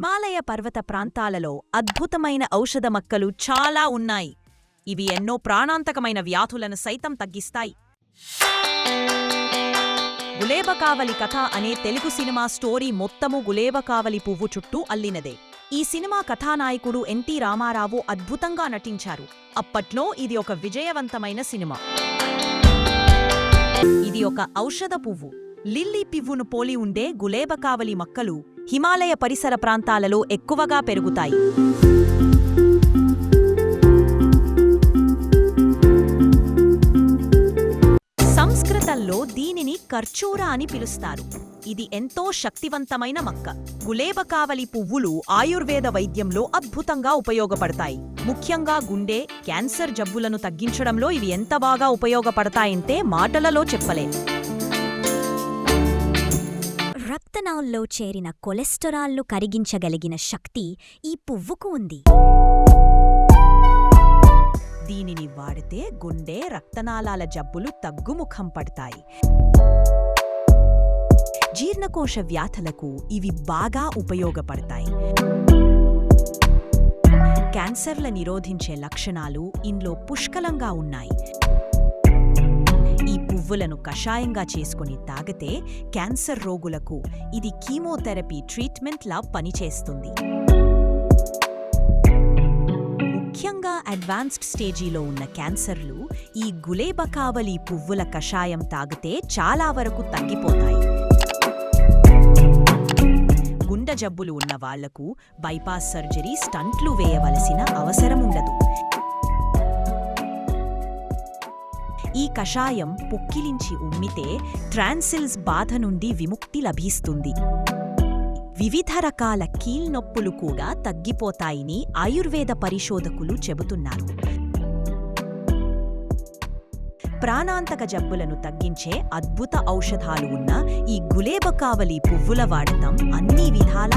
హిమాలయ పర్వత ప్రాంతాలలో అద్భుతమైన ఔషధ మొక్కలు చాలా ఉన్నాయి. ఇవి ఎన్నో ప్రాణాంతకమైన వ్యాధులను సైతం తగ్గిస్తాయి. గులేబకావలి కథ అనే తెలుగు సినిమా స్టోరీ మొత్తము గులేబకావలి పువ్వు చుట్టూ అల్లినదే. ఈ సినిమా కథానాయకుడు ఎన్టీ రామారావు అద్భుతంగా నటించారు. అప్పట్లో ఇది ఒక విజయవంతమైన సినిమా. ఇది ఒక ఔషధ పువ్వు. లిల్లీ పువ్వును పోలి ఉండే గులేబకావలి మొక్కలు హిమాలయ పరిసర ప్రాంతాలలో ఎక్కువగా పెరుగుతాయి. సంస్కృతంలో దీనిని కర్చూరా అని పిలుస్తారు. ఇది ఎంతో శక్తివంతమైన మొక్క. గులేబకావలి పువ్వులు ఆయుర్వేద వైద్యంలో అద్భుతంగా ఉపయోగపడతాయి. ముఖ్యంగా గుండె, క్యాన్సర్ జబ్బులను తగ్గించడంలో ఇవి ఎంత బాగా ఉపయోగపడతాయంటే మాటలలో చెప్పలేం. రక్తనాళంలో చేరిన కొలెస్టరాల్ను కరిగించగలిగిన శక్తి ఈ పువ్వుకు ఉంది. దీనిని వాడితే గుండె, రక్తనాళాల జబ్బులు తగ్గుముఖం పడతాయి. జీర్ణకోశ వ్యాధులకు ఇవి బాగా ఉపయోగపడతాయి. క్యాన్సర్ల నిరోధించే లక్షణాలు ఇందులో పుష్కలంగా ఉన్నాయి. ఈ పువ్వులను కషాయంగా చేసుకుని తాగితే క్యాన్సర్ రోగులకు ఇది కీమోథెరపీ ట్రీట్మెంట్లా పనిచేస్తుంది. ముఖ్యంగా అడ్వాన్స్డ్ స్టేజీలో ఉన్న క్యాన్సర్లు ఈ గులేబకావలి పువ్వుల కషాయం తాగితే చాలా వరకు తగ్గిపోతాయి. గుండె జబ్బులు ఉన్న వాళ్లకు బైపాస్ సర్జరీ, స్టంట్లు వేయవలసిన అవసరం ఉండదు. ఈ కషాయం పుక్కిలించి ఉమ్మితే ట్రాన్సిల్స్ బాధ నుండి విముక్తి లభిస్తుంది. వివిధ రకాల కీల్నొప్పులు కూడా తగ్గిపోతాయని ఆయుర్వేద పరిశోధకులు చెబుతున్నారు. ప్రాణాంతక జబ్బులను తగ్గించే అద్భుత ఔషధాలు ఉన్న ఈ గులేబకావలి పువ్వుల వాడకం అన్ని విధాల